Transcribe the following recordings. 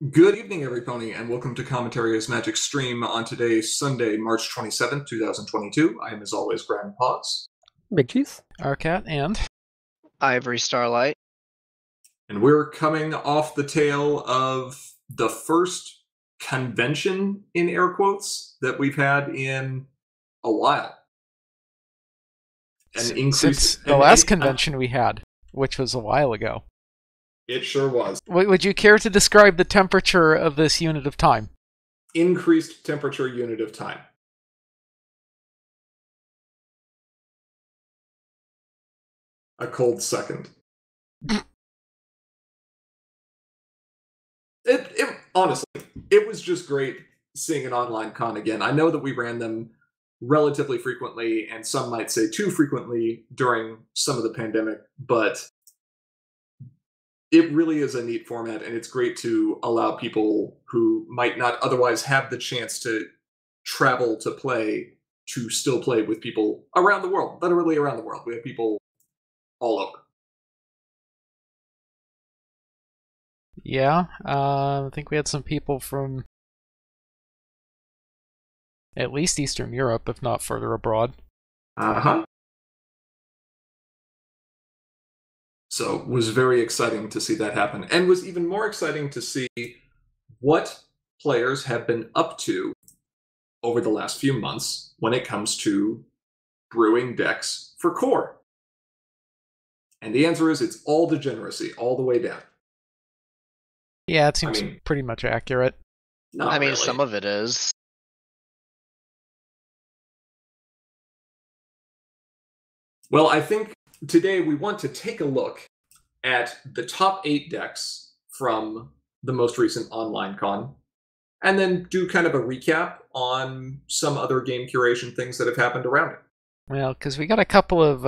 Good evening, everybody, and welcome to Commentary as Magic stream on today's Sunday, March 27th, 2022. I am, as always, Grand Paws. Big Cheese. Arcat and Ivory Starlight. And we're coming off the tail of the first convention, in air quotes, that we've had in a while. Since the last convention we had, which was a while ago. It sure was. Would you care to describe the temperature of this unit of time? Increased temperature unit of time. A cold second. Honestly, it was just great seeing an OnlineCon again. I know that we ran them relatively frequently, and some might say too frequently during some of the pandemic, but it really is a neat format, and it's great to allow people who might not otherwise have the chance to travel to play to still play with people around the world, literally around the world. We have people all over. Yeah, I think we had some people from at least Eastern Europe, if not further abroad. Uh-huh. So it was very exciting to see that happen, and was even more exciting to see what players have been up to over the last few months when it comes to brewing decks for core. And the answer is it's all degeneracy, all the way down. Yeah, it seems pretty much accurate. I mean, really. some of it is. Well, I think today we want to take a look at the top 8 decks from the most recent OnlineCon, and then do kind of a recap on some other game curation things that have happened around it. Well, because we got a couple of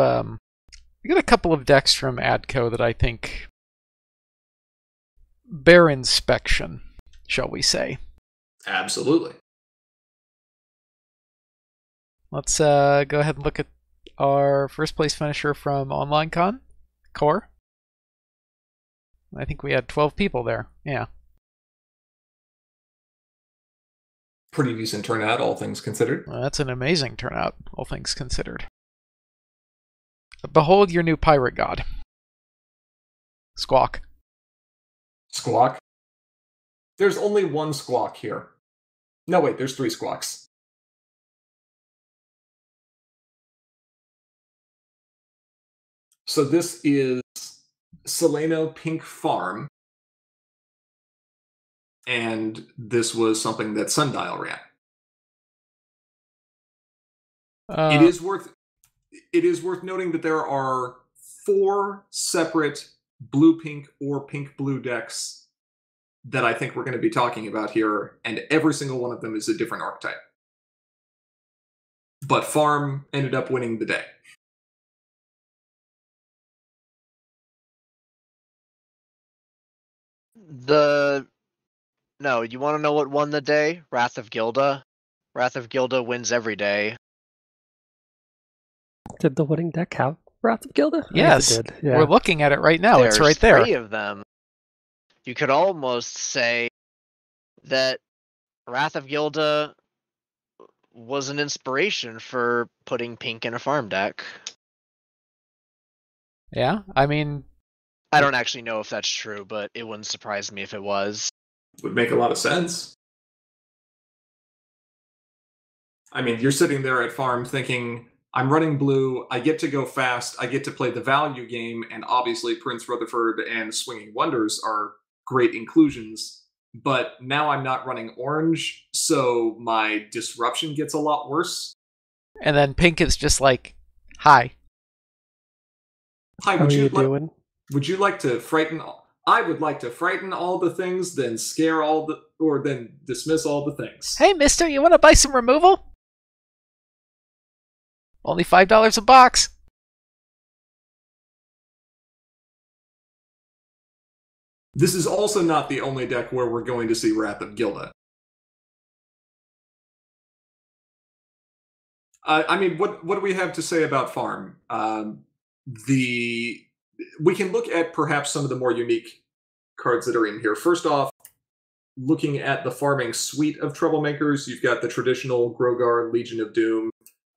decks from Adco that I think bear inspection, shall we say? Absolutely. Let's go ahead and look at our first place finisher from OnlineCon, Core. I think we had 12 people there. Yeah. Pretty decent turnout, all things considered. Well, that's an amazing turnout, all things considered. Behold your new pirate god. Squawk. Squawk. There's only one squawk here. No, wait, there's 3 squawks. So this is Seleno Pink Farm, and this was something that Sundial ran. It is worth noting that there are 4 separate blue-pink or pink-blue decks that I think we're going to be talking about here, and every single one of them is a different archetype. But Farm ended up winning the day. No, you want to know what won the day? Wrath of Gilda. Wrath of Gilda wins every day. Did the winning deck have Wrath of Gilda? Yes, it did. Yeah. We're looking at it right now. There's It's right there. 3 of them. You could almost say that Wrath of Gilda was an inspiration for putting pink in a farm deck. Yeah, I mean, I don't actually know if that's true, but it wouldn't surprise me if it was. Would make a lot of sense. I mean, you're sitting there at Farm thinking, I'm running blue, I get to go fast, I get to play the value game, and obviously Prince Rutherford and Swinging Wonders are great inclusions, but now I'm not running orange, so my disruption gets a lot worse. and then pink is just like, hi. Hi, How are you doing? Would you like to frighten? I would like to frighten all the things, then scare all the, or then dismiss all the things. Hey, mister, you want to buy some removal? Only $5 a box. This is also not the only deck where we're going to see Wrath of Gilda. I mean, what do we have to say about Farm? We can look at perhaps some of the more unique cards that are in here. First off, looking at the farming suite of troublemakers, you've got the traditional Grogar, Legion of Doom,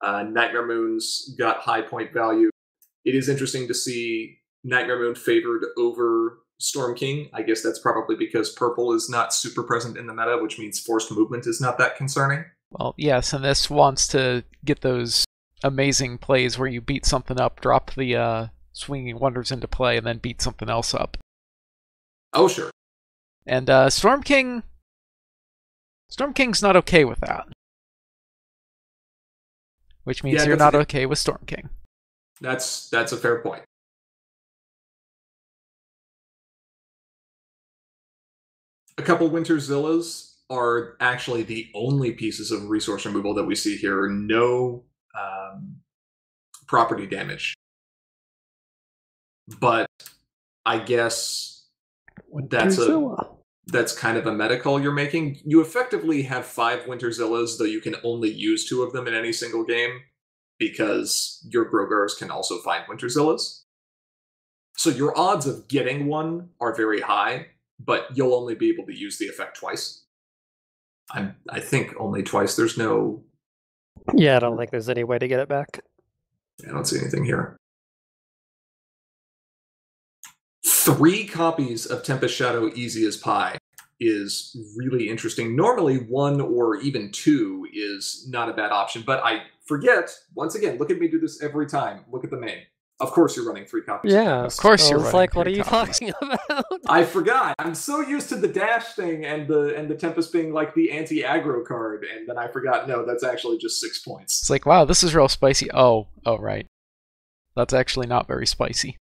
Nightmare Moon's got high point value. It is interesting to see Nightmare Moon favored over Storm King. I guess that's probably because purple is not super present in the meta, which means forced movement is not that concerning. Well, yes, and this wants to get those amazing plays where you beat something up, drop the Swinging Wonders into play, and then beat something else up. Oh, sure. And Storm King's not okay with that. Which means you're not okay with Storm King. That's a fair point. A couple Winter Zillas are actually the only pieces of resource removal that we see here. No property damage. But I guess that's kind of a meta call you're making. You effectively have 5 Winter Zillas, though you can only use 2 of them in any single game, because your Grogars can also find Winter Zillas. So your odds of getting one are very high, but you'll only be able to use the effect twice. I think only twice. There's no... Yeah, I don't think there's any way to get it back. I don't see anything here. 3 copies of Tempest Shadow Easy as Pie is really interesting. Normally 1 or even 2 is not a bad option, but I forget, once again, look at me do this every time. Look at the main. Of course you're running 3 copies. Yeah, of course you're running. Like, what are you talking about? I forgot. I'm so used to the dash thing and the Tempest being like the anti-aggro card, and then I forgot, no, that's actually just 6 points. It's like, wow, this is real spicy. Oh, right. That's actually not very spicy.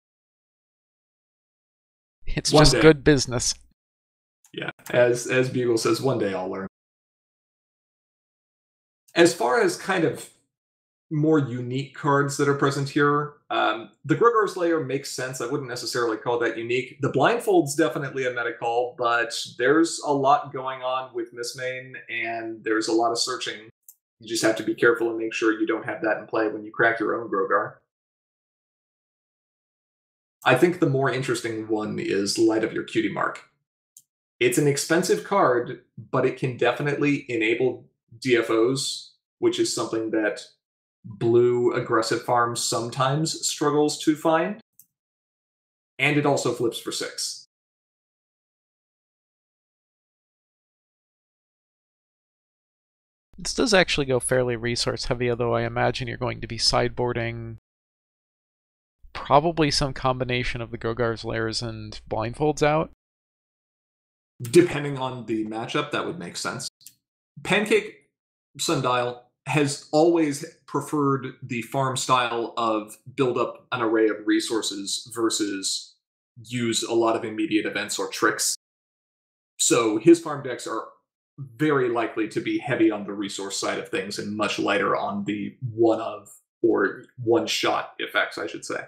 It's One just day. Good business. Yeah, as Bugle says, one day I'll learn. As far as kind of more unique cards that are present here, the Grogar's Lair makes sense. I wouldn't necessarily call that unique. The Blindfold's definitely a meta call, but there's a lot going on with Mistmane, and there's a lot of searching. You just have to be careful and make sure you don't have that in play when you crack your own Grogar. I think the more interesting one is Light of Your Cutie Mark. It's an expensive card, but it can definitely enable DFOs, which is something that blue aggressive farms sometimes struggles to find. And it also flips for 6. This does actually go fairly resource heavy, although I imagine you're going to be sideboarding probably some combination of the Grogar's Lairs and Blindfolds out. Depending on the matchup, that would make sense. Pancake Sundial has always preferred the farm style of build up an array of resources versus use a lot of immediate events or tricks. So his farm decks are very likely to be heavy on the resource side of things and much lighter on the one of or one shot effects, I should say.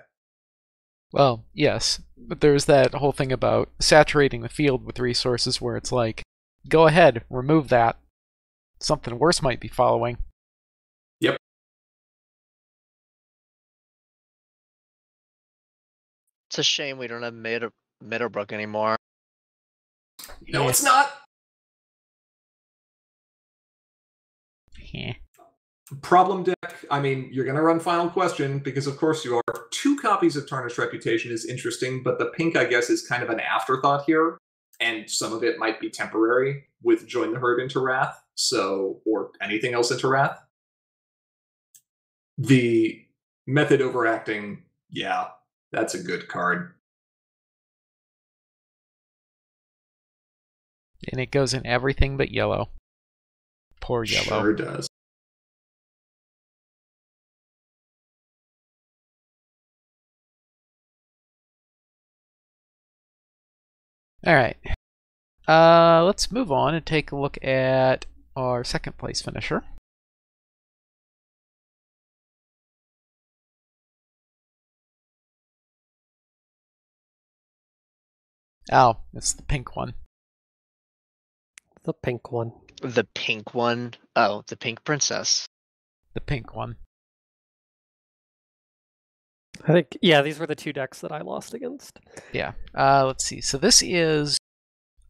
Well, yes, but there's that whole thing about saturating the field with resources where it's like, go ahead, remove that. Something worse might be following. Yep. It's a shame we don't have Meadowbrook anymore. No, it's not! Yeah. Problem deck, I mean, you're going to run Final Question, because of course you are. 2 copies of Tarnished Reputation is interesting, but the pink, I guess, is kind of an afterthought here, and some of it might be temporary with Join the Herd into Wrath, so, or anything else into Wrath. The Method Overacting, yeah, that's a good card. And it goes in everything but yellow. Poor yellow. Sure does. Alright. Let's move on and take a look at our second place finisher. Oh, it's the pink one. The pink one. The pink one? Oh, the pink princess. The pink one. I think, yeah, these were the 2 decks that I lost against. Yeah. Let's see. So this is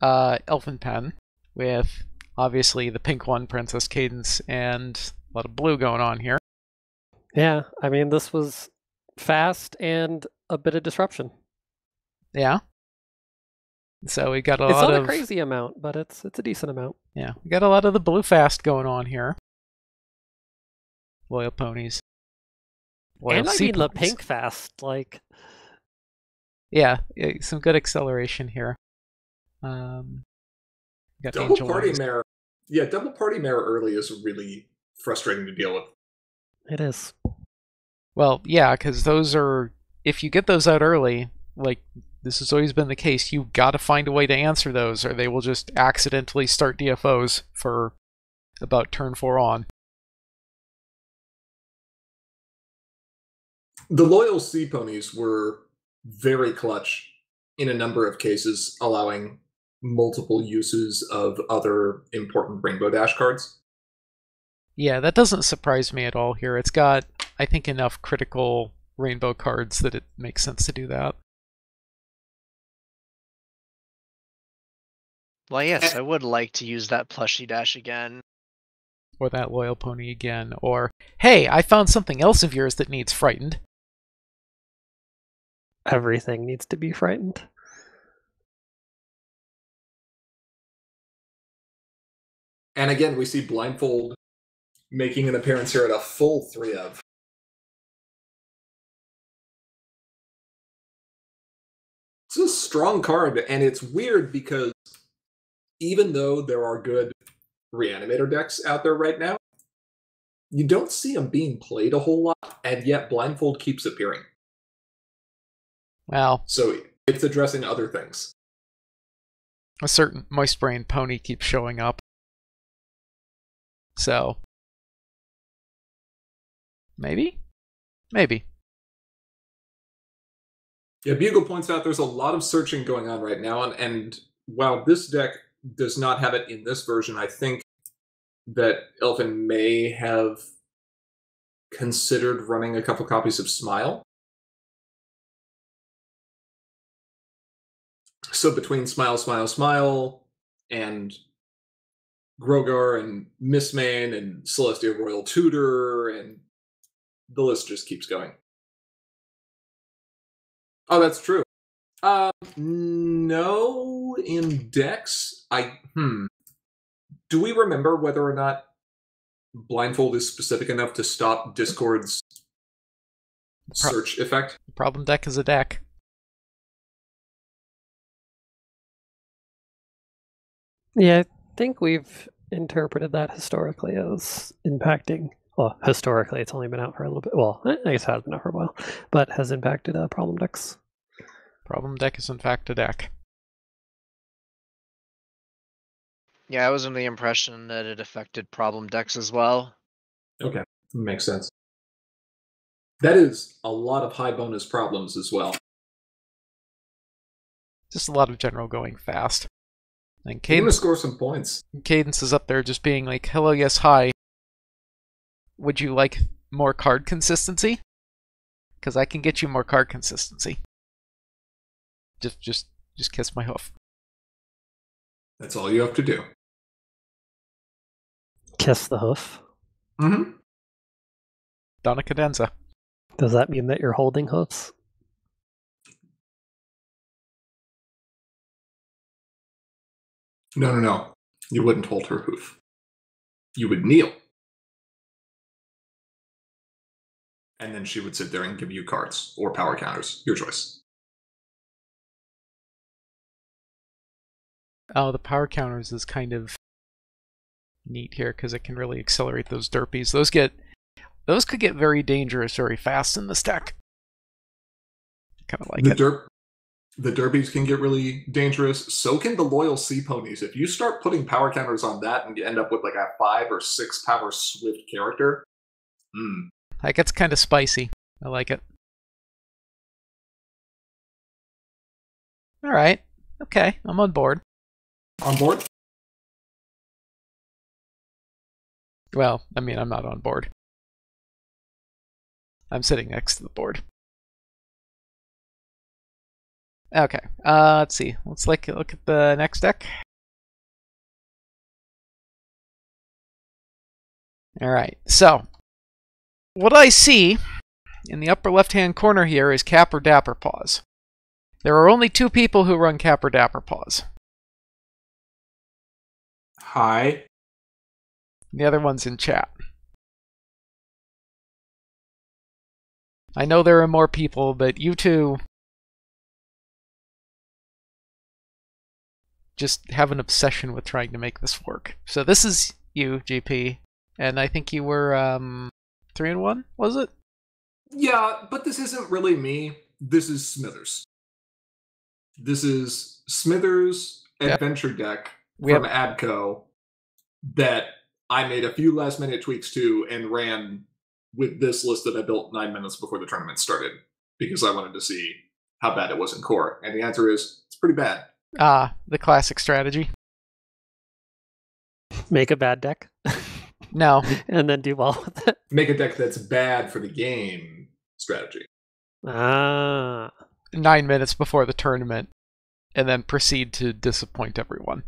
Elfin Pen, with obviously the pink one, Princess Cadence, and a lot of blue going on here. Yeah, I mean, this was fast and a bit of disruption. Yeah. So we got a It's lot not of a crazy amount, but it's a decent amount. Yeah, we got a lot of the blue fast going on here. Loyal ponies. Loyal And I sea mean the ponies. pink fast, like Yeah, some good acceleration here. Got Double Angel party Eyes. mare. Yeah, double party mare early is really frustrating to deal with. it is. Well, yeah, because those are, if you get those out early, like this has always been the case, you got to find a way to answer those, or they will just accidentally start DFOs for about turn 4 on. The loyal sea ponies were very clutch in a number of cases, allowing multiple uses of other important Rainbow Dash cards. Yeah, that doesn't surprise me at all here. It's got, I think, enough critical rainbow cards that it makes sense to do that. Well, yes, I would like to use that plushie dash again. Or that loyal pony again. Or, hey, I found something else of yours that needs frightened. Everything needs to be frightened. And again, we see Blindfold making an appearance here at a full 3 of. It's a strong card, and it's weird because even though there are good Reanimator decks out there right now, you don't see them being played a whole lot, and yet Blindfold keeps appearing. Well, So it's addressing other things. a certain moist brain pony keeps showing up. So, maybe? Maybe. Yeah, Bugle points out there's a lot of searching going on right now, and while this deck does not have it in this version, I think that Elfin may have considered running a couple copies of Smile. So between Smile, Smile, Smile, and Grogar and Mistmane and Celestia Royal Tutor, and the list just keeps going. Oh, that's true. No, in decks, do we remember whether or not Blindfold is specific enough to stop Discord's search effect? The problem deck is a deck. Yeah, I think we've interpreted that historically as impacting. Well, historically, it's only been out for a little bit. Well, I guess it has been out for a while, but has impacted problem decks. Problem deck is in fact a deck. Yeah, I was under the impression that it affected problem decks as well. Okay, makes sense. That is a lot of high bonus problems as well. Just a lot of general going fast. And You're going to Cadence, score some points. Cadence is up there just being like, hello, yes, hi. Would you like more card consistency? Because I can get you more card consistency. Just kiss my hoof. That's all you have to do. Kiss the hoof. Mm-hmm. Donna Cadenza. Does that mean that you're holding hoofs? No. You wouldn't hold her hoof. You would kneel. And then she would sit there and give you cards or power counters. Your choice. Oh, the power counters is kind of neat here because it can really accelerate those derpies. Those could get very dangerous very fast in this deck. Kind of like it. The derbies can get really dangerous. So can the loyal sea ponies. If you start putting power counters on that and you end up with like a 5 or 6 power swift character, That gets kind of spicy. I like it. All right. Okay, I'm on board. On board? Well, I mean, I'm not on board. I'm sitting next to the board. Okay, let's see. Let's look at the next deck. Alright, so what I see in the upper left-hand corner here is Cap or Dapper Paws. There are only 2 people who run Cap or Dapper Paws. Hi. The other one's in chat. I know there are more people, but you two just have an obsession with trying to make this work. So this is you, GP, and I think you were 3-1, was it? Yeah, but this isn't really me. This is Smithers. This is Smithers' adventure deck from Adco that I made a few last-minute tweaks to and ran with this list that I built 9 minutes before the tournament started because I wanted to see how bad it was in core. And the answer is, it's pretty bad. The classic strategy. Make a bad deck. No. And then do well with it. Make a deck that's bad for the game strategy. 9 minutes before the tournament, and then proceed to disappoint everyone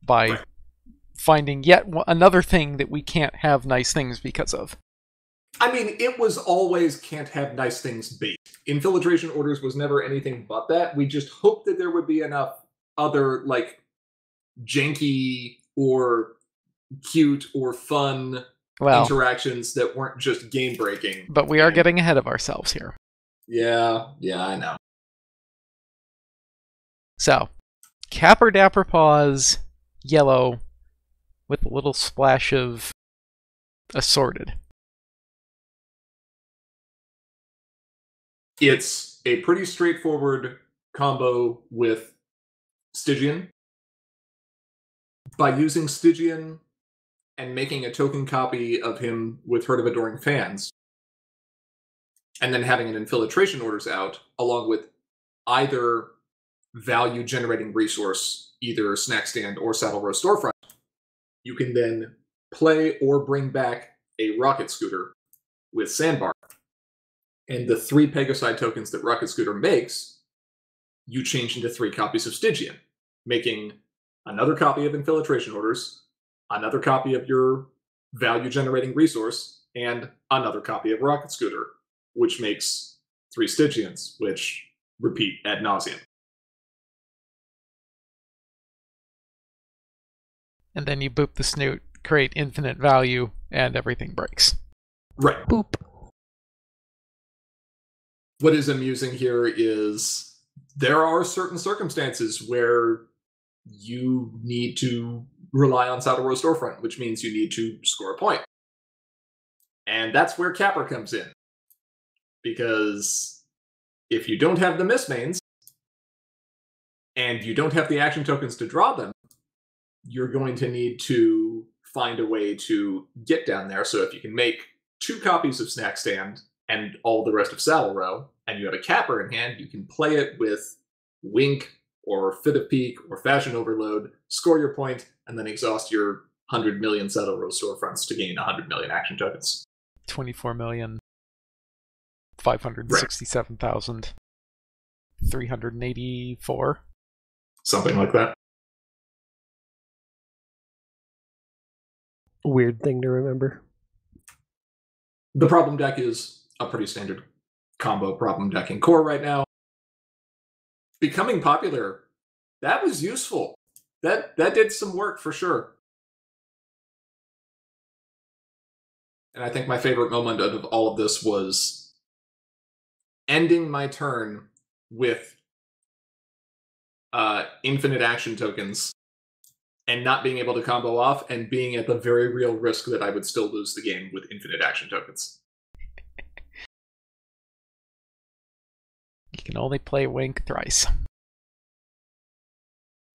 by finding yet another thing that we can't have nice things because of. I mean, it was always can't have nice things bait. Infiltration orders was never anything but that. We just hoped that there would be enough other, like, janky or cute or fun interactions that weren't just game-breaking. But we are getting ahead of ourselves here. Yeah, I know. So, Cap or Dapper Paws, yellow, with a little splash of assorted. It's a pretty straightforward combo with Stygian. By using Stygian and making a token copy of him with Herd of Adoring Fans, and then having an Infiltration Orders out, along with either value-generating resource, either Snack Stand or Saddle Row Storefront, you can then play or bring back a Rocket Scooter with Sandbar. And the 3 Pegasi tokens that Rocket Scooter makes, you change into 3 copies of Stygian, making another copy of Infiltration Orders, another copy of your value-generating resource, and another copy of Rocket Scooter, which makes 3 Stygians, which repeat ad nauseum. And then you boop the snoot, create infinite value, and everything breaks. Right. Boop. What is amusing here is there are certain circumstances where you need to rely on Saddle Row Storefront, which means you need to score a point. And that's where Capper comes in. Because if you don't have the mismains, and you don't have the action tokens to draw them, you're going to need to find a way to get down there. So if you can make 2 copies of Snack Stand and all the rest of Saddle Row, and you have a Capper in hand, you can play it with Wink or Fit of Peak or Fashion Overload, score your point, and then exhaust your 100 million Saddle Row storefronts to gain 100 million action tokens. 24,567,384. Something like that. Weird thing to remember. The problem deck is a pretty standard combo problem deck in core right now. Becoming popular, that was useful. That did some work for sure. And I think my favorite moment of all of this was ending my turn with infinite action tokens and not being able to combo off and being at the very real risk that I would still lose the game with infinite action tokens. You can only play Wink thrice.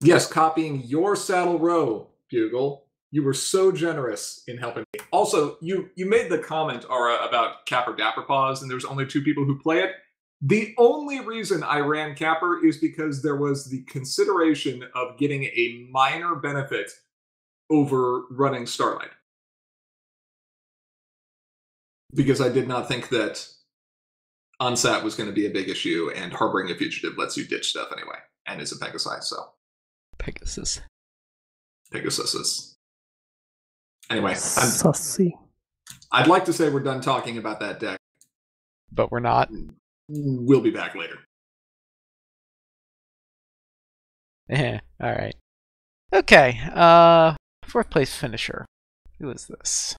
Yes, copying your Saddle Row, Bugle. You were so generous in helping me. Also, you made the comment, Ara, about Capper Dapper Paws, and there's only 2 people who play it. The only reason I ran Capper is because there was the consideration of getting a minor benefit over running Starlight. Because I did not think that Unsat was going to be a big issue, and Harboring a Fugitive lets you ditch stuff anyway, and is a Pegasi, so. Pegasus. Pegasus. Anyway, Sussy. I'd like to say we're done talking about that deck. But we're not. We'll be back later. Alright. Okay, 4th place finisher. Who is this?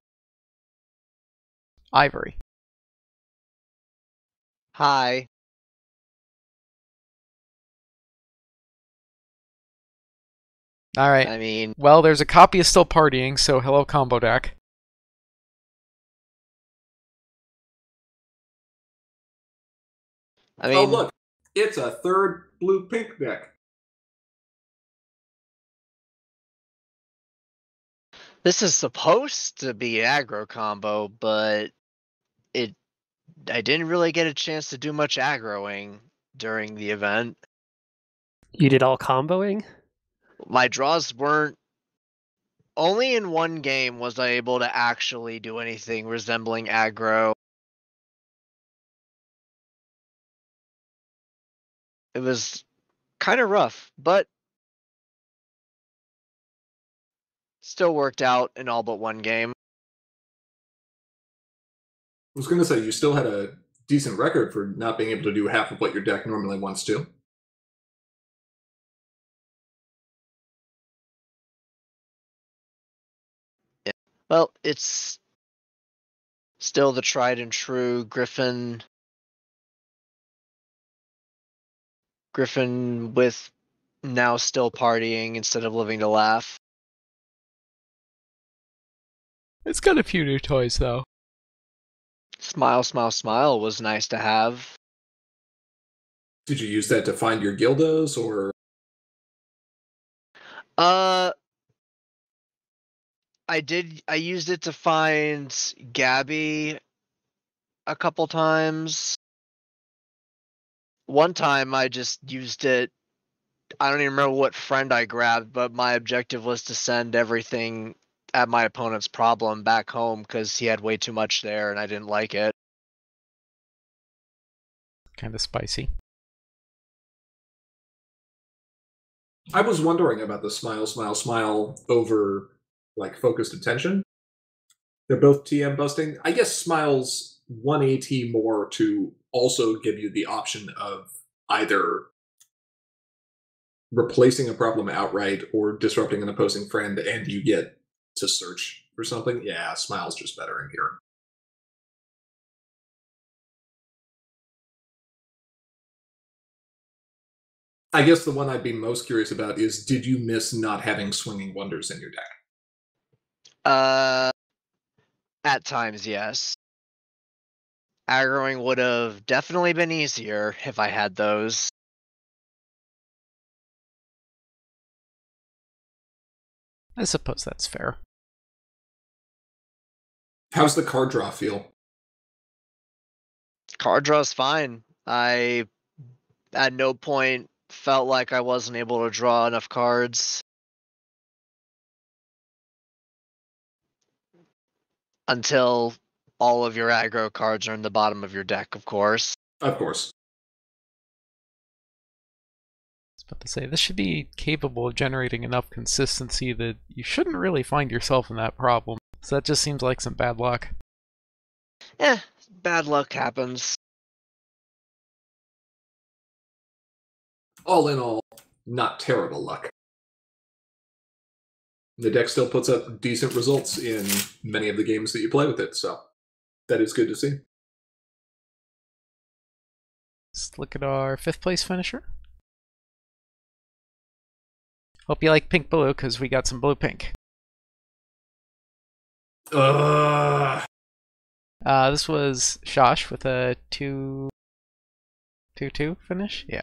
Ivory. Hi. Alright. I mean, Well, there's a copy of Still Partying, so hello combo deck. Oh, look. It's a third blue-pink deck. this is supposed to be aggro combo, but I didn't really get a chance to do much aggroing during the event. You did all comboing? My draws weren't. Only in one game was I able to actually do anything resembling aggro. It was kind of rough, but still worked out in all but one game. I was going to say, you still had a decent record for not being able to do half of what your deck normally wants to. Yeah. Well, it's still the tried and true Griffin with now still partying instead of living to laugh. It's got a few new toys, though. Smile, smile, smile was nice to have. Did you use that to find your Gildas, or? I used it to find Gabby a couple times. One time I just used it. I don't even remember what friend I grabbed, but my objective was to send everything at my opponent's problem back home because he had way too much there and I didn't like it. Kind of spicy. I was wondering about the smile, smile, smile over, like, focused attention. They're both TM busting. I guess Smile's 1 AT more to also give you the option of either replacing a problem outright or disrupting an opposing friend, and you get to search for something. Yeah, Smile's just better in here. I guess the one I'd be most curious about is, did you miss not having Swinging Wonders in your deck? At times, yes. Aggroing would have definitely been easier if I had those. I suppose that's fair. How's the card draw feel? Card draw's fine. I at no point felt like I wasn't able to draw enough cards. Until all of your aggro cards are in the bottom of your deck, of course. Of course. I was about to say, this should be capable of generating enough consistency that you shouldn't really find yourself in that problem. So that just seems like some bad luck. Bad luck happens. All in all, not terrible luck. The deck still puts up decent results in many of the games that you play with it, so that is good to see. Let's look at our 5th place finisher. Hope you like pink blue, because we got some blue pink. This was Shosh with a 2-2 finish? Yeah.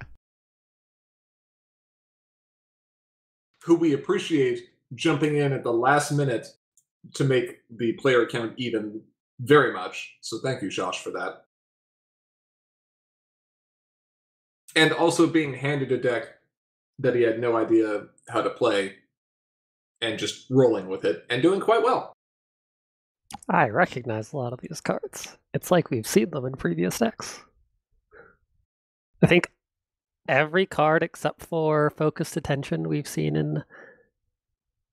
Who we appreciate jumping in at the last minute to make the player count even very much. So thank you, Josh, for that. And also being handed a deck that he had no idea how to play and just rolling with it and doing quite well. I recognize a lot of these cards. It's like we've seen them in previous decks. I think every card except for Focused Attention we've seen in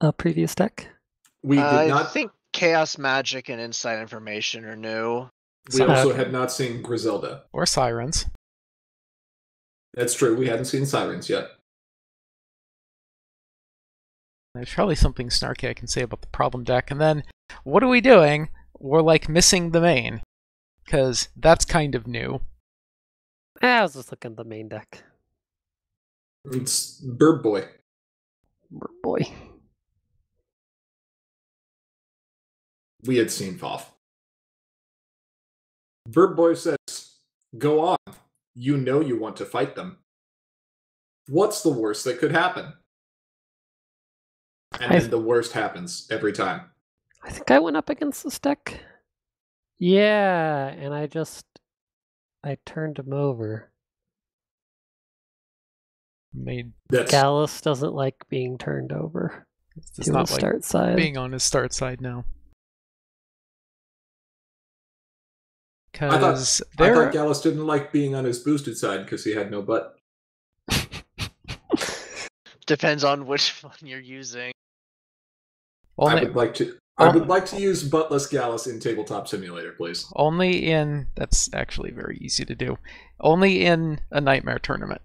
a previous deck. We did I not think Chaos Magic and Insight Information are new. We also had not seen Griselda. Or Sirens. That's true. We hadn't seen Sirens yet. There's probably something snarky I can say about the problem deck. And then, what are we doing? We're like missing the main. Because that's kind of new. I was just looking at the main deck. It's Bird Boy. Bird Boy. We had seen Foff. Bird Boy says, "Go on. You know you want to fight them. What's the worst that could happen?" And then the worst happens every time. I think I went up against this deck. Yeah, and I turned him over. Gallus doesn't like being turned over. It's not like start side. Being on his start side now. I thought Gallus didn't like being on his boosted side because he had no butt. Depends on which one you're using. I would like to use buttless Gallus in Tabletop Simulator, please. That's actually very easy to do. Only in a Nightmare tournament.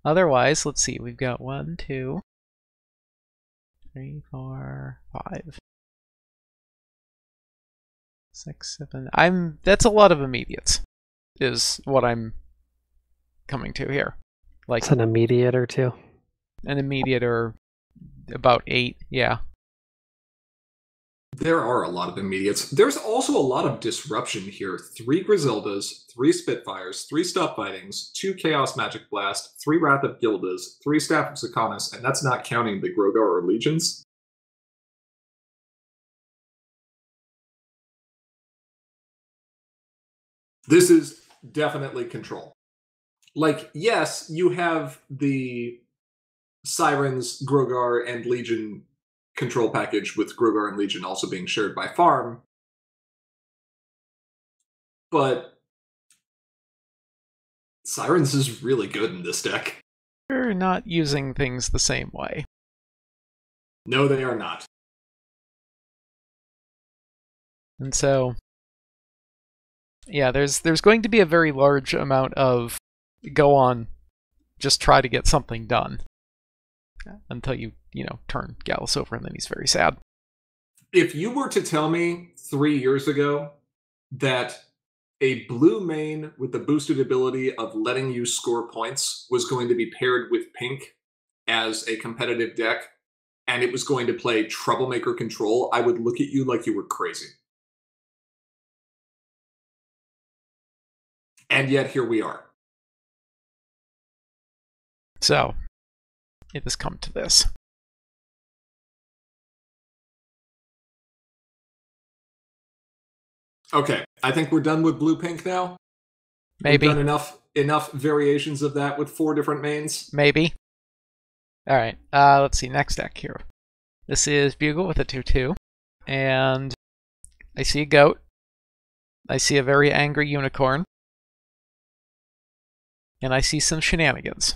Otherwise, let's see, we've got 1, 2, 3, 4, 5, 6, 7. That's a lot of immediates, is what I'm coming to here. Like it's an immediate or two. An immediate or about 8, yeah. There are a lot of immediates. There's also a lot of disruption here. 3 Griseldas, 3 Spitfires, 3 Stop Fightings, 2 Chaos Magic Blast, 3 Wrath of Gildas, 3 Staff of Zakonis, and that's not counting the Grogar or Legions. This is definitely control. Like, yes, you have the Sirens, Grogar, and Legion control package, with Grogar and Legion also being shared by farm. But Sirens is really good in this deck. They're not using things the same way. No, they are not. And so, yeah, there's going to be a very large amount of go on, just try to get something done. Until you turn Gallus over, and then he's very sad. If you were to tell me 3 years ago that a blue main with the boosted ability of letting you score points was going to be paired with pink as a competitive deck, and it was going to play Troublemaker Control, I would look at you like you were crazy. And yet, here we are. So, it has come to this. Okay, I think we're done with blue-pink now. Maybe. We've done enough variations of that with 4 different mains. Maybe. Alright, let's see, next deck here. This is Bugle with a 2-2, and I see a goat. I see a very angry unicorn. And I see some shenanigans.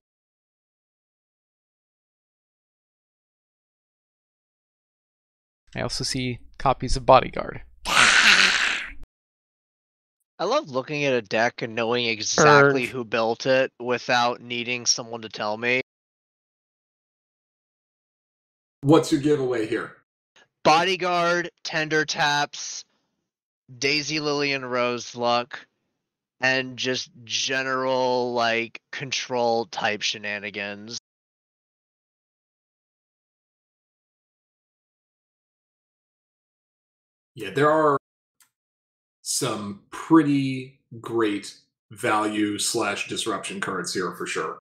I also see copies of Bodyguard. I love looking at a deck and knowing exactly who built it without needing someone to tell me. What's your giveaway here? Bodyguard, Tender Taps, Daisy Lily and Rose Luck, and just general, like, control type shenanigans. Yeah, there are some pretty great value/disruption cards here for sure.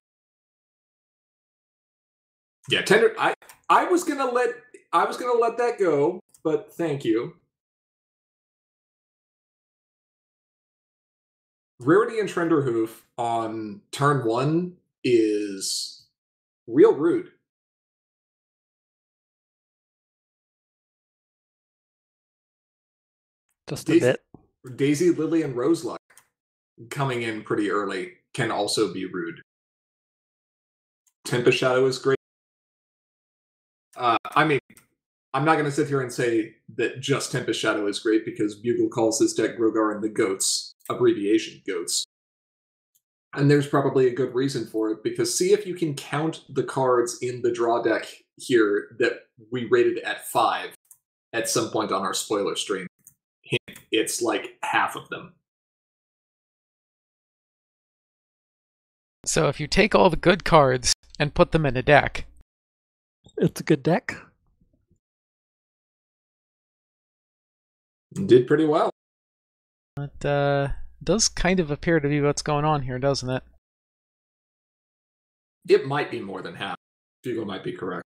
Yeah, Tender. I was gonna let that go, but thank you. Rarity and Trenderhoof on turn 1 is real rude. Just a bit. Daisy, Lily, and Roseluck coming in pretty early can also be rude. Tempest Shadow is great. I mean, I'm not going to sit here and say that just Tempest Shadow is great, because Bugle calls this deck Grogar and the Goats, abbreviation Goats. And there's probably a good reason for it, because see if you can count the cards in the draw deck here that we rated at 5 at some point on our spoiler stream. It's like half of them. So if you take all the good cards and put them in a deck, It's a good deck. Did pretty well. it does kind of appear to be what's going on here, doesn't it? It might be more than half. Bugle might be correct.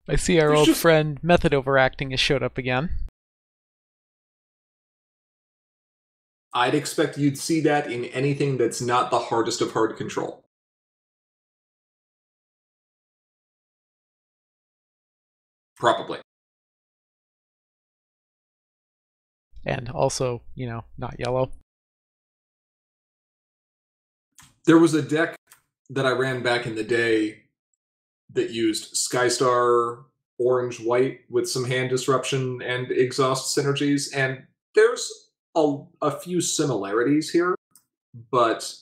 I see our There's old just- friend Method Overacting has showed up again. I'd expect you'd see that in anything that's not the hardest of hard control. Probably. And also, you know, not yellow. There was a deck that I ran back in the day that used Skystar orange-white with some hand disruption and exhaust synergies, and there's a few similarities here, but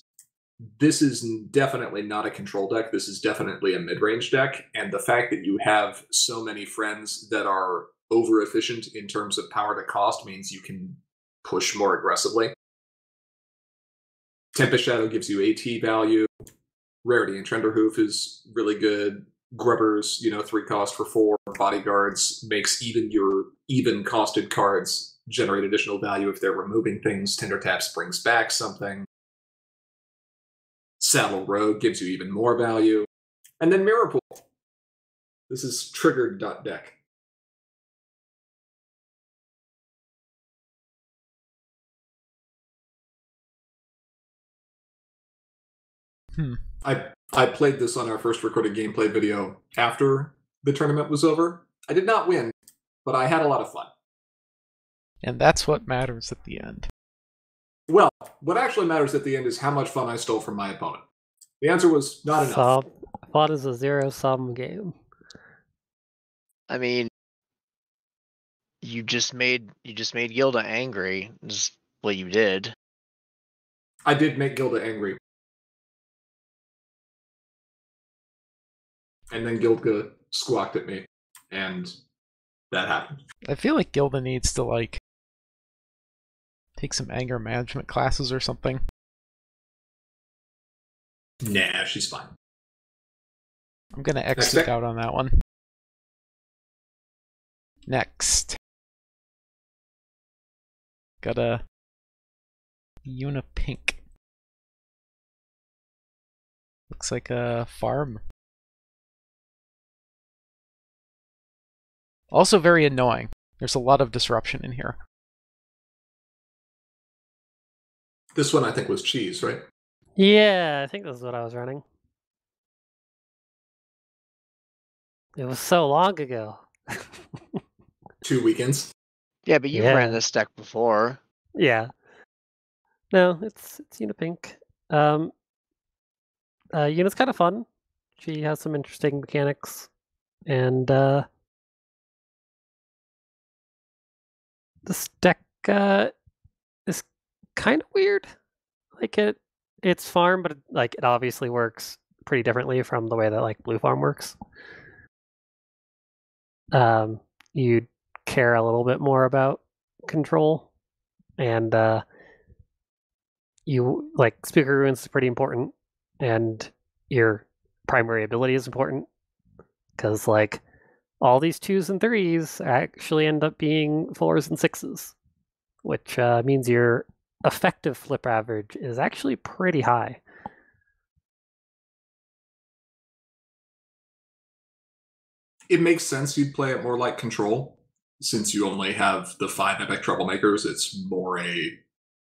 this is definitely not a control deck. This is definitely a mid-range deck, and the fact that you have so many friends that are over-efficient in terms of power to cost means you can push more aggressively. Tempest Shadow gives you AT value. Rarity and Trenderhoof is really good. Grubbers, 3 cost for 4. Bodyguards makes even your even-costed cards generate additional value if they're removing things. Tinder Taps brings back something. Saddle Rogue gives you even more value. And then Mirror Pool. This is triggered deck. I played this on our first recorded gameplay video after the tournament was over. I did not win, but I had a lot of fun. And that's what matters at the end. Well, what actually matters at the end is how much fun I stole from my opponent. The answer was not enough. Fun is a zero-sum game. I mean, you just made Gilda angry. Is what you did. I did make Gilda angry. And then Gilda squawked at me, and that happened. I feel like Gilda needs to, like, take some anger management classes or something. Nah, she's fine. I'm gonna exit deck? out on that one. Next. Got a Unipink. Looks like a farm. Also very annoying. There's a lot of disruption in here. This one I think was cheese, right? Yeah, I think this is what I was running. It was so long ago. 2 weekends. Yeah, but you've Yeah. ran this deck before. Yeah. No, it's Unipink. Unit's kind of fun. She has some interesting mechanics, and this deck is kind of weird. Like it's farm, but it obviously works pretty differently from the way that like blue farm works. You care a little bit more about control, and you like Speaker Ruins is pretty important, and your primary ability is important because like all these 2s and 3s actually end up being 4s and 6s, which means your effective flip average is actually pretty high. It makes sense you'd play it more like Control. Since you only have the 5 epic troublemakers, it's more a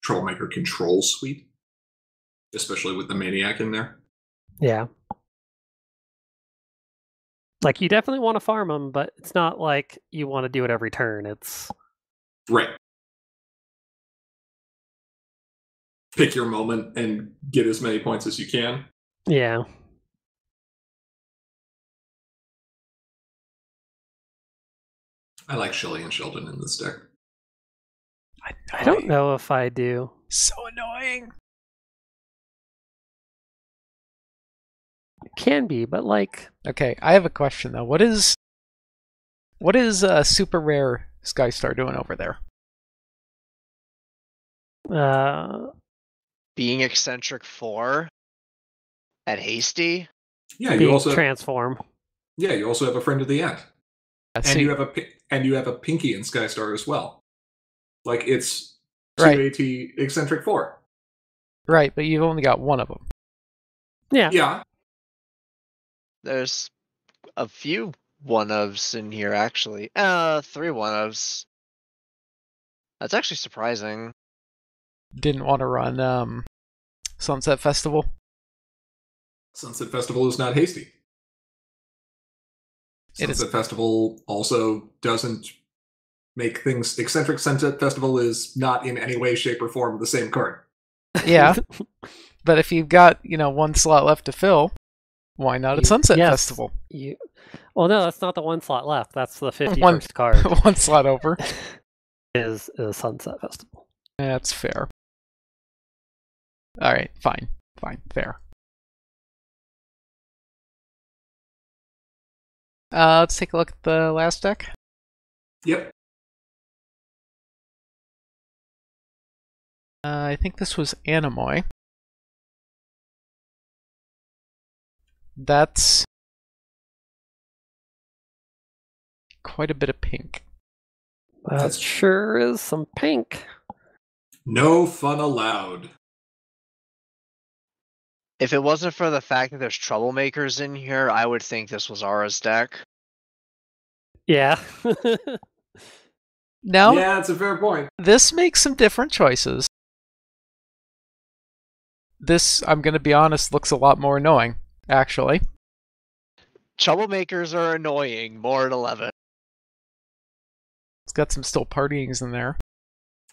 troublemaker control suite. Especially with the Maniac in there. Yeah. Like, you definitely want to farm them, but it's not like you want to do it every turn. It's... Right. Pick your moment and get as many points as you can. Yeah. I like Shelly and Sheldon in this deck. I don't know if I do. So annoying. It can be, but like... Okay, I have a question though. What is super rare Skystar doing over there? Being eccentric 4 at hasty. Yeah, you being also transform. Yeah, you also have a friend of the end, Let's and see. you have a Pinky in Skystar as well. Like it's Right. 2AT eccentric 4. Right, but you've only got one of them. Yeah. Yeah, There's a few one-ofs in here, actually. 3 one-ofs. That's actually surprising. Didn't want to run Sunset Festival. Sunset Festival is not hasty. It is. Sunset Festival also doesn't make things. Eccentric Sunset Festival is not in any way, shape, or form the same card. Yeah, but if you've got one slot left to fill, why not at Sunset Yes. Festival? Well, no, that's not the one slot left. That's the 51st One- card. One slot over. is Sunset Festival. That's fair. All right, fine, fair. Let's take a look at the last deck. Yep. I think this was Anemoy. That's quite a bit of pink. That sure is some pink. No fun allowed. If it wasn't for the fact that there's troublemakers in here, I would think this was Aura's deck. Yeah. Now, Yeah, that's a fair point. this makes some different choices. This, I'm going to be honest, looks a lot more annoying, actually. Troublemakers are annoying, more at 11. It's got some still partyings in there.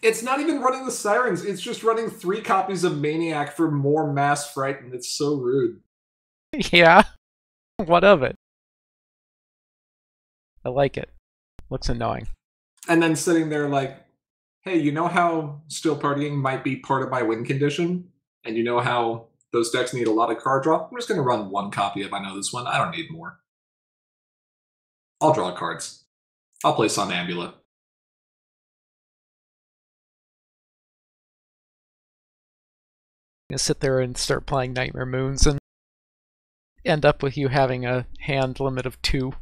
It's not even running the Sirens. It's just running 3 copies of Maniac for more mass fright, and it's so rude. Yeah, what of it? I like it. Looks annoying. And then sitting there like, hey, you know how still partying might be part of my win condition? And you know how those decks need a lot of card draw? I'm just going to run 1 copy if I know this one. I don't need more. I'll draw cards. I'll play Somnambula. You sit there and start playing Nightmare Moons and end up with you having a hand limit of 2.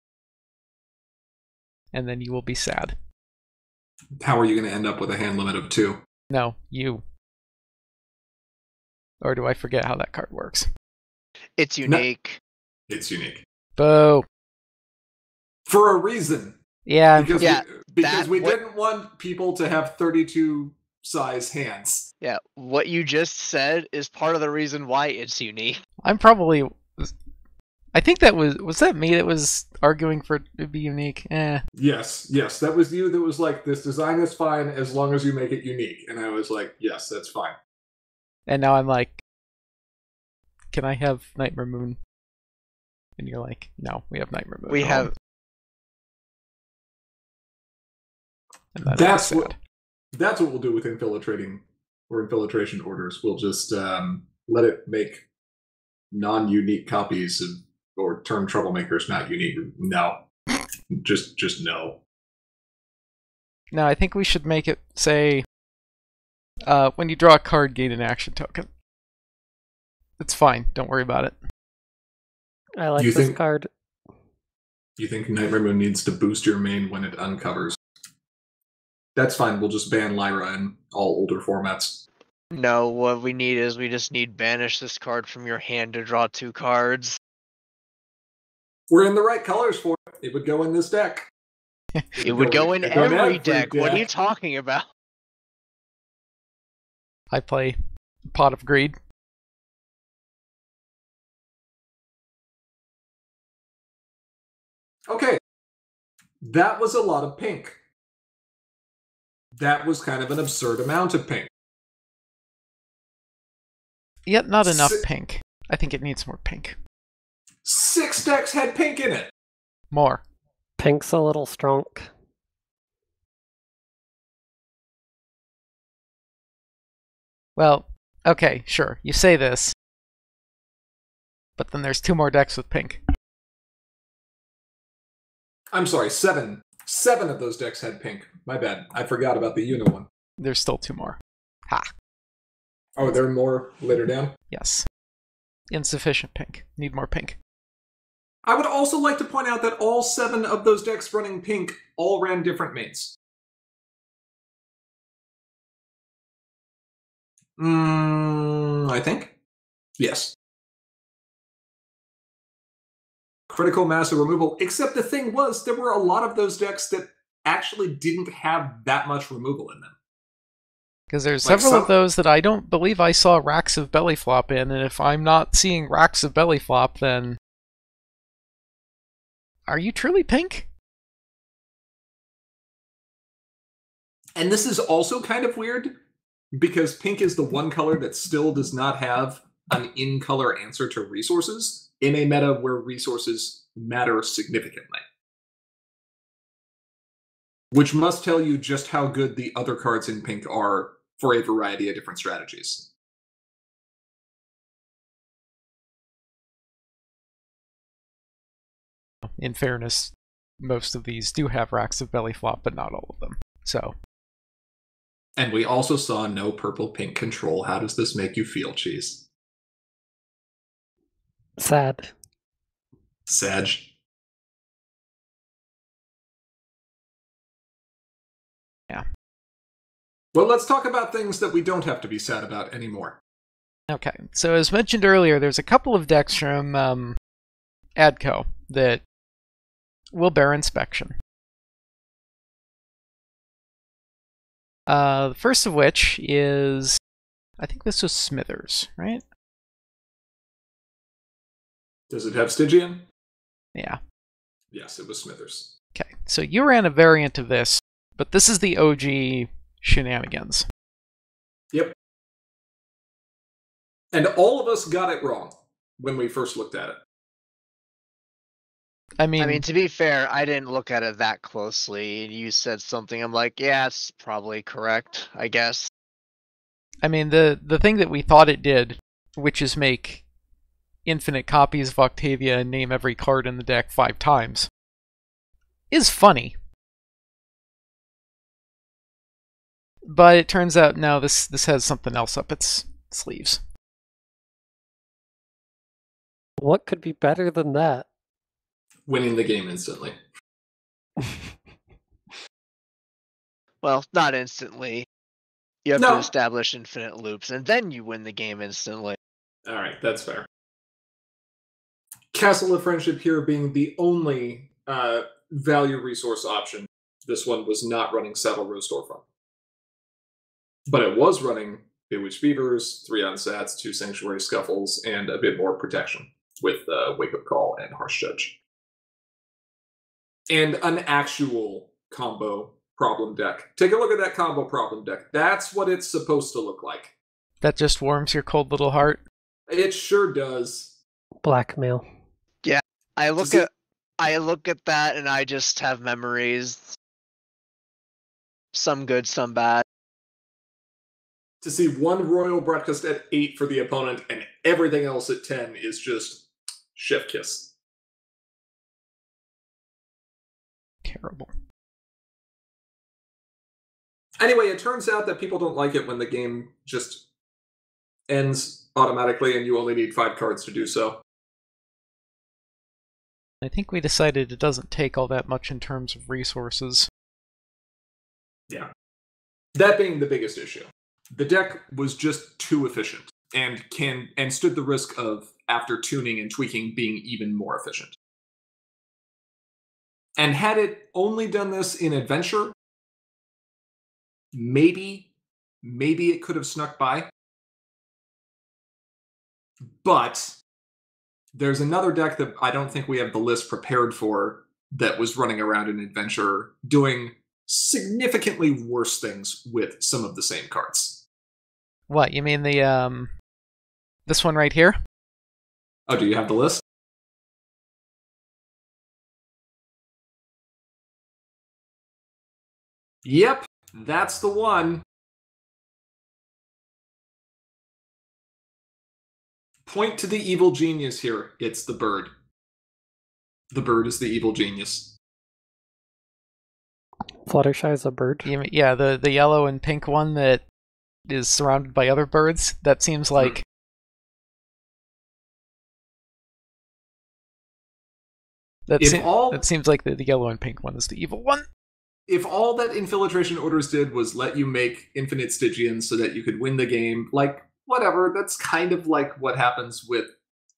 And then you will be sad. How are you going to end up with a hand limit of 2? No, you. Or do I forget how that card works? It's unique. It's unique. Boo. For a reason. Yeah, Because we didn't want people to have 32 size hands. Yeah, what you just said is part of the reason why it's unique. I'm probably... I think that was that me that was arguing for it to be unique? Yes, that was you that was like, this design is fine as long as you make it unique. And I was like, yes, that's fine. And now I'm like, can I have Nightmare Moon? And you're like, no, we have Nightmare Moon. We have... And that That's is what we'll do with infiltrating or infiltration orders. We'll just let it make non-unique copies of, or turn troublemakers not unique. No. Just no. No, I think we should make it say, when you draw a card, gain an action token. It's fine. Don't worry about it. I like this card. You think Nightmare Moon needs to boost your main when it uncovers? That's fine. We'll just ban Lyra in all older formats. No, what we need is we just need banish this card from your hand to draw 2 cards. We're in the right colors for it. It would go in this deck. It would go in every deck. What are you talking about? I play Pot of Greed. Okay. That was a lot of pink. That was kind of an absurd amount of pink. Yet not enough pink. I think it needs more pink. 6 decks had pink in it. More. Pink's a little strong. Well, okay, sure. You say this. But then there's 2 more decks with pink. I'm sorry, 7. 7 of those decks had pink. My bad. I forgot about the Uno one. There's still 2 more. Ha. Oh, there are more later down? Yes. Insufficient pink. Need more pink. I would also like to point out that all 7 of those decks running pink all ran different mains. I think. Yes. Critical mass of removal, except the thing was, there were a lot of those decks that actually didn't have that much removal in them. Because there's several of those that I don't believe I saw racks of belly flop in, and if I'm not seeing racks of belly flop, then... Are you truly pink? And this is also kind of weird, because pink is the one color that still does not have an in-color answer to resources in a meta where resources matter significantly. Which must tell you just how good the other cards in pink are for a variety of different strategies. In fairness, most of these do have racks of belly flop, but not all of them. So. And we also saw no purple-pink control. How does this make you feel, Cheese? Sad. Sag. Yeah. Well, let's talk about things that we don't have to be sad about anymore. Okay, so as mentioned earlier, there's a couple of decks from ADCO that will bear inspection. The first of which is, I think this was Smithers, right? Does it have Stygian? Yeah. Yes, it was Smithers. Okay, so you ran a variant of this, but this is the OG shenanigans. Yep. And all of us got it wrong when we first looked at it. I mean, to be fair, I didn't look at it that closely. You said something, I'm like, yeah, it's probably correct, I guess. I mean, the thing that we thought it did, which is make infinite copies of Octavia and name every card in the deck 5 times, is funny. But it turns out, no, this has something else up its sleeves. What could be better than that? Winning the game instantly. Well, not instantly. You have No. to establish infinite loops, and then you win the game instantly. Alright, that's fair. Castle of Friendship here being the only value resource option. This one was not running Saddle Row Storefront. But it was running Bewitched Beavers, 3 Unsats, 2 Sanctuary Scuffles, and a bit more protection with Wake Up Call and Harsh Judge. And an actual combo problem deck. Take a look at that combo problem deck. That's what it's supposed to look like. That just warms your cold little heart. It sure does. Blackmail. Yeah, I look at that and I just have memories. Some good, some bad. To see one Royal Breakfast at 8 for the opponent and everything else at 10 is just chef kiss. Terrible. Anyway, it turns out that people don't like it when the game just ends automatically and you only need 5 cards to do so. I think we decided it doesn't take all that much in terms of resources. Yeah. That being the biggest issue. The deck was just too efficient and stood the risk of, after tuning and tweaking, being even more efficient. And had it only done this in Adventure, maybe it could have snuck by. But there's another deck that I don't think we have the list prepared for that was running around in Adventure doing significantly worse things with some of the same cards. What, you mean the, this one right here? Oh, do you have the list? Yep, that's the one. Point to the evil genius here. It's the bird. The bird is the evil genius. Fluttershy is a bird. Yeah, the yellow and pink one that is surrounded by other birds. That seems like... That seems like the yellow and pink one is the evil one. If all that Infiltration Orders did was let you make infinite Stygians so that you could win the game, like, whatever, that's kind of like what happens with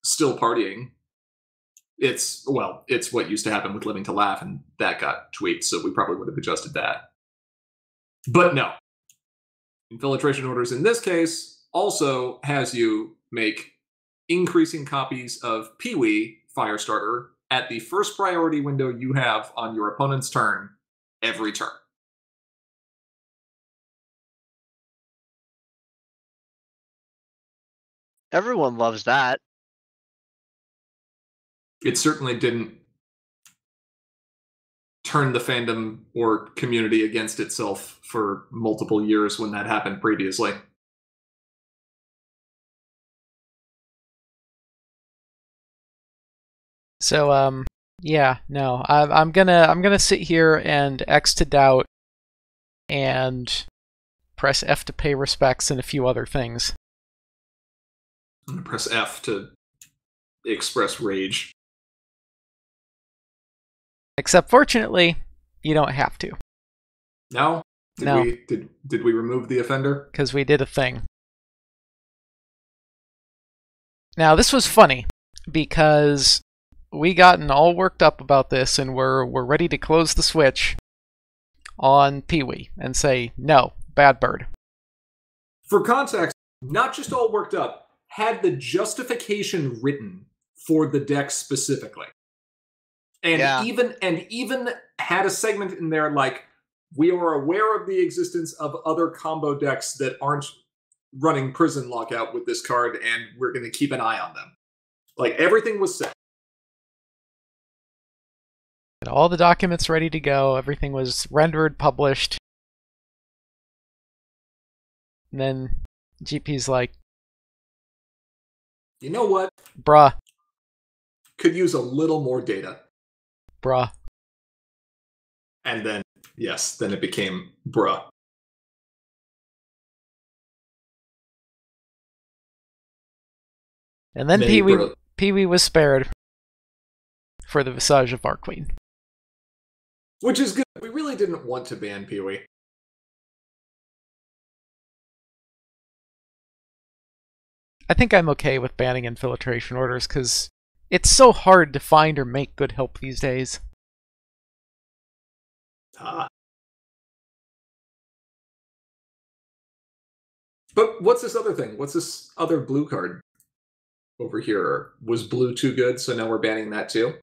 Still Partying. It's what used to happen with Living to Laugh, and that got tweaked, so we probably would have adjusted that. But no. Infiltration Orders in this case also has you make increasing copies of Pee-wee Firestarter at the first priority window you have on your opponent's turn every turn. Everyone loves that. It certainly didn't turn the fandom or community against itself for multiple years when that happened previously. So, yeah, no, I'm gonna sit here and X to doubt and press F to pay respects and a few other things. I'm gonna press F to express rage. Except, fortunately, you don't have to. No? Did we remove the offender? Because we did a thing. Now, this was funny, because we gotten all worked up about this, and we're ready to close the switch on Pee-wee and say, no, bad bird. For context, not just all worked up, had the justification written for the deck specifically. And even had a segment in there like, we are aware of the existence of other combo decks that aren't running Prison Lockout with this card, and we're going to keep an eye on them. Like, everything was set. All the documents ready to go, everything was rendered, published. And then GP's like, you know what? Bruh. Could use a little more data. Bruh. And then, yes, then it became bruh. And then Pee-wee was spared for the Visage of our Queen. Which is good. We really didn't want to ban Pee-wee. I think I'm okay with banning Infiltration Orders, because it's so hard to find or make good help these days. But what's this other thing? What's this other blue card over here? Was blue too good, so now we're banning that too?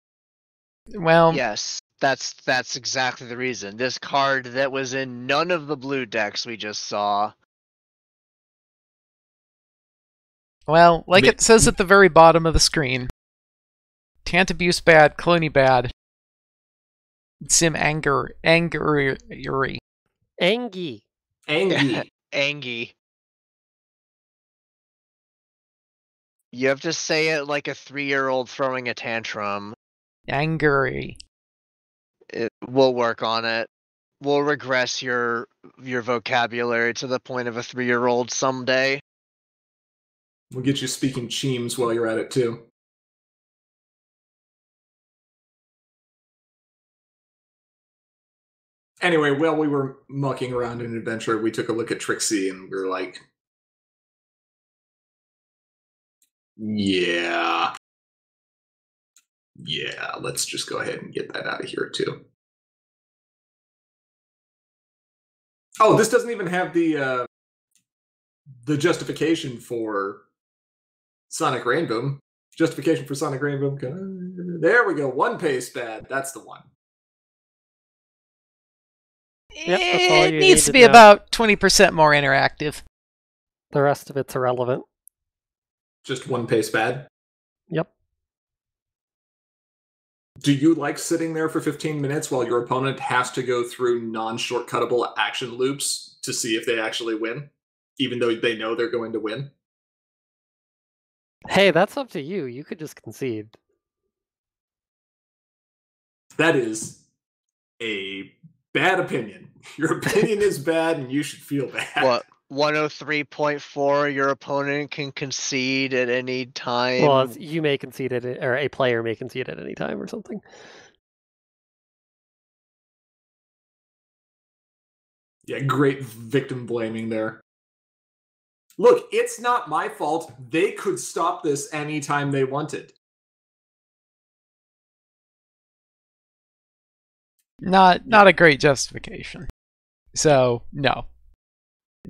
Well, yes, that's exactly the reason. This card that was in none of the blue decks we just saw. Well, like it says at the very bottom of the screen, Tant Abuse bad, Cloney bad, Sim Angry. Angie. Angie. You have to say it like a 3-year-old throwing a tantrum. Angry. We'll work on it. We'll regress your vocabulary to the point of a 3-year-old someday. We'll get you speaking Cheems while you're at it, too. Anyway, while we were mucking around in Adventure, we took a look at Trixie, and we were like, yeah, let's just go ahead and get that out of here, too. Oh, this doesn't even have the justification for Sonic Rainboom. Justification for Sonic Rainboom. There we go. One pace bad. That's the one. Yep, that's all It you needs need to be know. about 20% more interactive. The rest of it's irrelevant. Just one pace bad? Yep. Do you like sitting there for 15 minutes while your opponent has to go through non-shortcuttable action loops to see if they actually win? Even though they know they're going to win? Hey, that's up to you. You could just concede. That is a bad opinion. Your opinion is bad, and you should feel bad. What? 103.4, your opponent can concede at any time. Well, you may concede it, or a player may concede at any time or something. Yeah, great victim blaming there. Look, it's not my fault. They could stop this anytime they wanted. Not a great justification. So no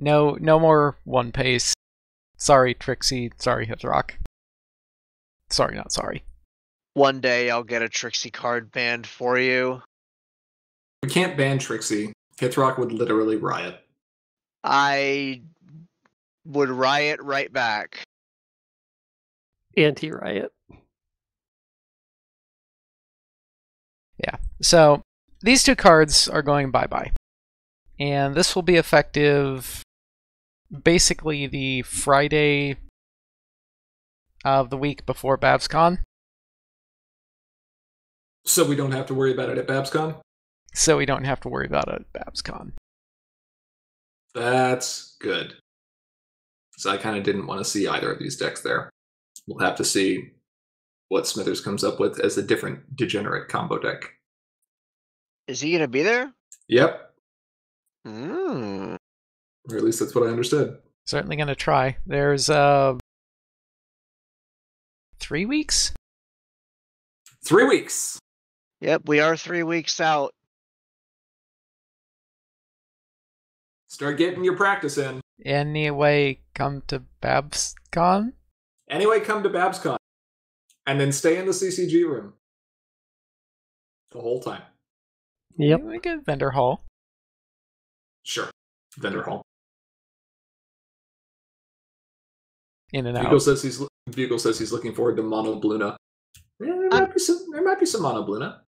more one pace. Sorry, Trixie. Sorry, Hithrock. Sorry, not sorry. One day I'll get a Trixie card banned for you. We can't ban Trixie. Hithrock would literally riot. I would riot right back. Anti-riot. Yeah. So these two cards are going bye-bye. And this will be effective basically the Friday of the week before BabsCon. So we don't have to worry about it at BabsCon? So we don't have to worry about it at BabsCon. That's good. So I kind of didn't want to see either of these decks there. We'll have to see what Smithers comes up with as a different degenerate combo deck. Is he gonna be there? Yep. Hmm. Or at least that's what I understood. Certainly going to try. There's 3 weeks? 3 weeks. Yep, we are 3 weeks out. Start getting your practice in. Anyway, come to BabsCon? Anyway, come to BabsCon. And then stay in the CCG room. The whole time. Yep. We get vendor hall. Sure. Vendor hall. InNOut. Bugle says he's looking forward to Mono Bluna. Yeah, there might be some Mono Bluna.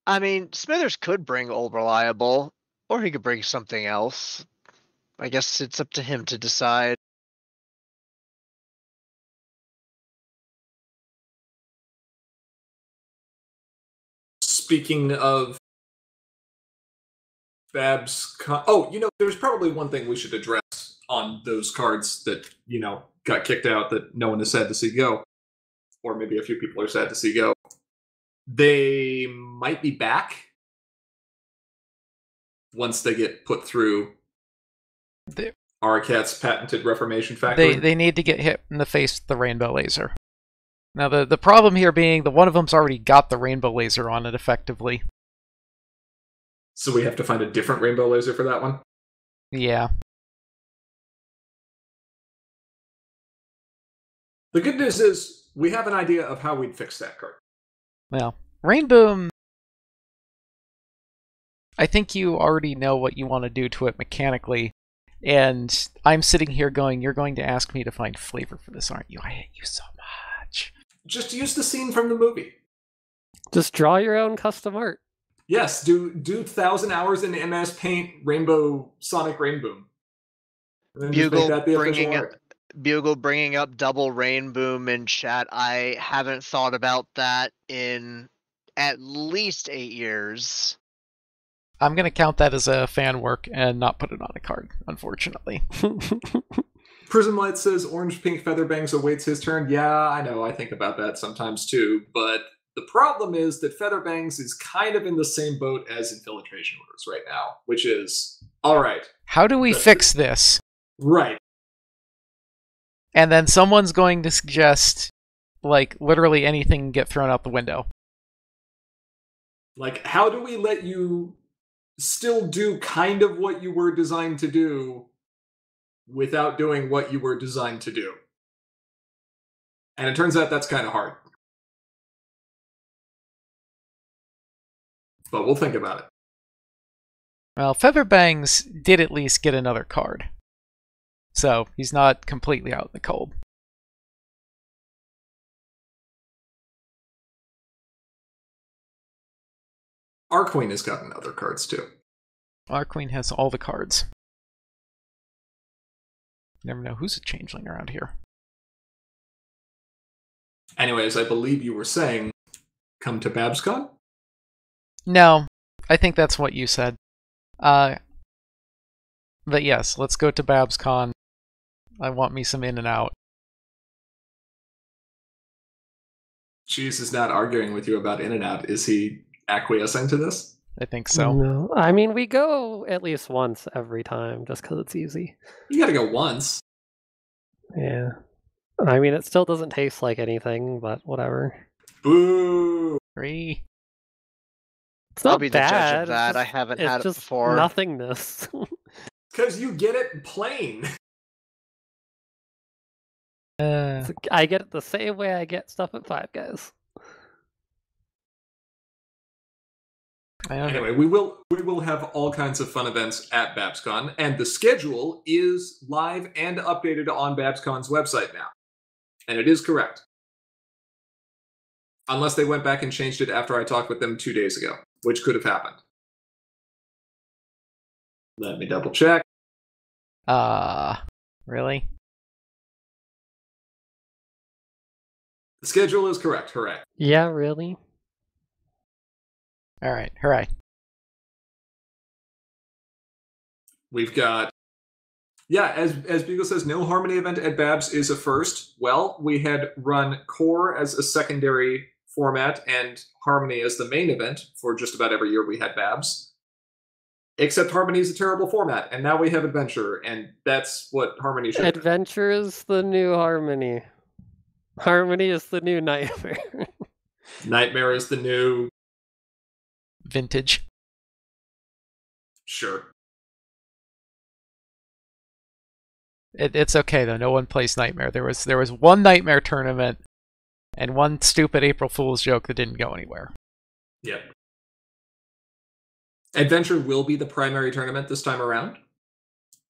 I mean, Smithers could bring Old Reliable, or he could bring something else. I guess it's up to him to decide. Speaking of Babs, there's probably one thing we should address on those cards that, got kicked out that no one is sad to see go. Or maybe a few people are sad to see go. They might be back once they get put through Arcat's patented Reformation Factory. They need to get hit in the face with the Rainbow Laser. Now, the problem here being the one of them's already got the Rainbow Laser on it effectively. So we have to find a different Rainbow Laser for that one? Yeah. The good news is we have an idea of how we'd fix that card. Well, Rainboom, I think you already know what you want to do to it mechanically, and I'm sitting here going, you're going to ask me to find flavor for this, aren't you? I hate you so much. Just use the scene from the movie. Just draw your own custom art. Yes, do 1,000 hours in MS Paint Rainbow Sonic Rainboom. And then just make that the official art. Bugle bringing up double Rainboom in chat. I haven't thought about that in at least 8 years. I'm going to count that as a fan work and not put it on a card, unfortunately. Prism Light says Orange Pink Featherbangs awaits his turn. Yeah, I know. I think about that sometimes too. But the problem is that Featherbangs is kind of in the same boat as Infiltration Orders right now, which is, all right. How do we fix this? Right. And then someone's going to suggest, like, literally anything get thrown out the window. Like, how do we let you still do kind of what you were designed to do without doing what you were designed to do? And it turns out that's kind of hard. But we'll think about it. Well, Featherbangs did at least get another card. So, he's not completely out in the cold. Our Queen has gotten other cards too. Our Queen has all the cards. Never know who's a changeling around here. Anyways, I believe you were saying, come to BabsCon? No, I think that's what you said. But yes, let's go to BabsCon. I want me some InNOut. Cheese is not arguing with you about InNOut. Is he acquiescing to this? I think so. No, I mean we go at least once every time just because it's easy. You gotta go once. Yeah, I mean it still doesn't taste like anything, but whatever. Boo! 3. It's not I'll be the bad. judge of it's that. just- I haven't it's had it just before. Nothingness. Because you get it plain. I get it the same way I get stuff at Five Guys. Anyway, we will have all kinds of fun events at BabsCon, and the schedule is live and updated on BabsCon's website now. And it is correct. Unless they went back and changed it after I talked with them 2 days ago, which could have happened. Let me double check. Really? The schedule is correct, hooray. Yeah, really? Alright, hooray. We've got... Yeah, as Beagle says, no Harmony event at Babs is a first. Well, we had run Core as a secondary format and Harmony as the main event for just about every year we had Babs. Except Harmony is a terrible format, and now we have Adventure, and that's what Harmony should have. Adventure is the new Harmony. Harmony is the new Nightmare. Nightmare is the new... Vintage. Sure. It's okay though. No one plays Nightmare. There was one Nightmare tournament, and one stupid April Fool's joke that didn't go anywhere. Yep. Adventure will be the primary tournament this time around,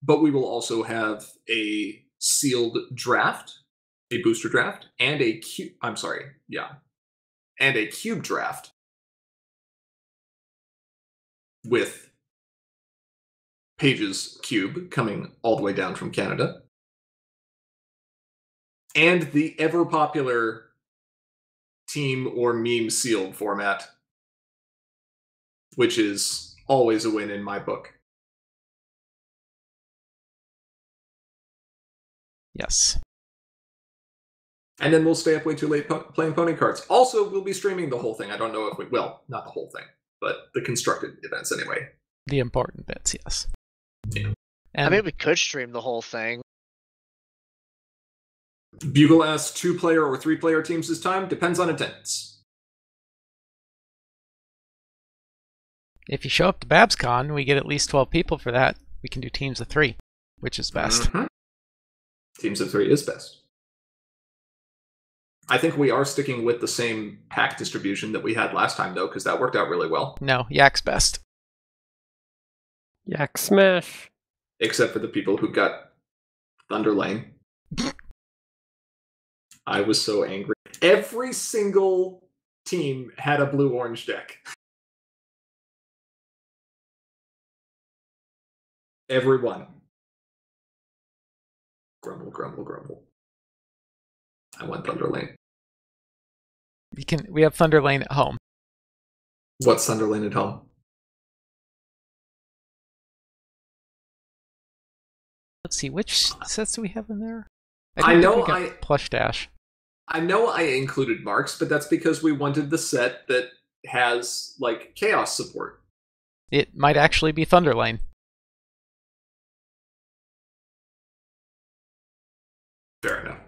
but we will also have a sealed draft, a booster draft, and a cube. And a cube draft with Page's cube coming all the way down from Canada, and the ever popular team or meme sealed format, which is always a win in my book. Yes. And then we'll stay up way too late playing pony cards. Also, we'll be streaming the whole thing. I don't know if we will. Not the whole thing, but the constructed events anyway. The important bits, yes. Yeah. And I mean, we could stream the whole thing. Bugle asks 2-player or 3-player teams this time. Depends on attendance. if you show up to BabsCon, we get at least 12 people for that. We can do teams of 3, which is best. Mm-hmm. Teams of 3 is best. I think we are sticking with the same pack distribution that we had last time, though, because that worked out really well. No, Yak's best. Yak smash. Except for the people who got Thunder Lane. I was so angry. Every single team had a blue-orange deck. Everyone. Grumble, grumble, grumble. I want Thunder Lane. We have Thunder Lane at home. What's Thunder Lane at home? Let's see, which sets do we have in there? I don't know think we got Plush Dash. I know I included Marks, but that's because we wanted the set that has, like, Chaos support. It might actually be Thunder Lane. Fair enough.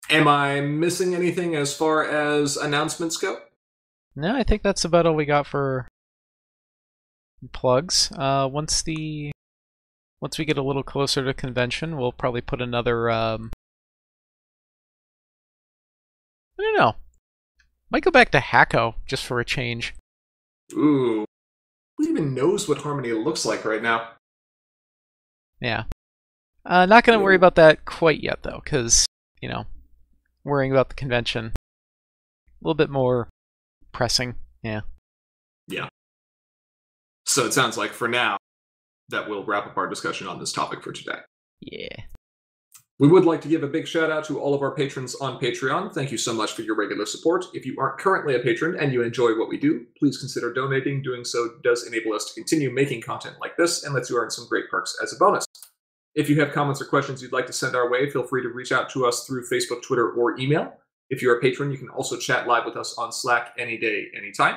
Am I missing anything as far as announcements go? No, I think that's about all we got for plugs. Once we get a little closer to convention, we'll probably put another. I don't know. Might go back to Hacko just for a change. Ooh, who even knows what Harmony looks like right now? Yeah. Not gonna worry about that quite yet though, because worrying about the convention a little bit more pressing. Yeah. Yeah. So it sounds like for now that we'll wrap up our discussion on this topic for today. Yeah. We would like to give a big shout out to all of our patrons on Patreon. Thank you so much for your regular support. If you aren't currently a patron and you enjoy what we do, please consider donating. Doing so does enable us to continue making content like this and lets you earn some great perks as a bonus. If you have comments or questions you'd like to send our way, feel free to reach out to us through Facebook, Twitter, or email. If you're a patron, you can also chat live with us on Slack any day, anytime.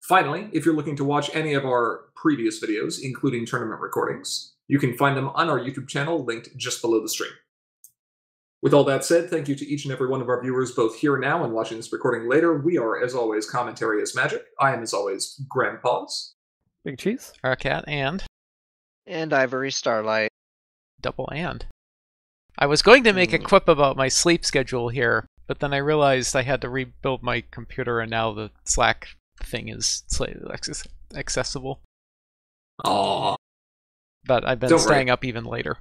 Finally, if you're looking to watch any of our previous videos, including tournament recordings, you can find them on our YouTube channel, linked just below the stream. With all that said, thank you to each and every one of our viewers, both here now and watching this recording later. We are, as always, Commentary is Magic. I am, as always, Grandpaws. Big Cheese. Arcat and Ivory Starlight. double and. I was going to make a quip about my sleep schedule here, but then I realized I had to rebuild my computer, and now the Slack thing is slightly accessible. Aww. But I've been staying up even later.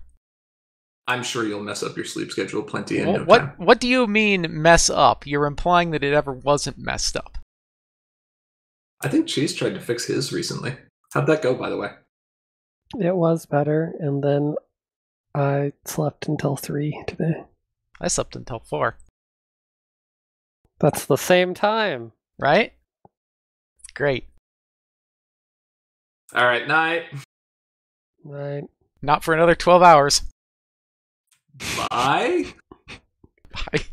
I'm sure you'll mess up your sleep schedule plenty in no what time. What do you mean mess up? You're implying that it ever wasn't messed up. I think Cheese tried to fix his recently. How'd that go, by the way? It was better, and then I slept until 3 today. I slept until 4. That's the same time. Right? Great. All right, night. Right. Not for another 12 hours. Bye. Bye.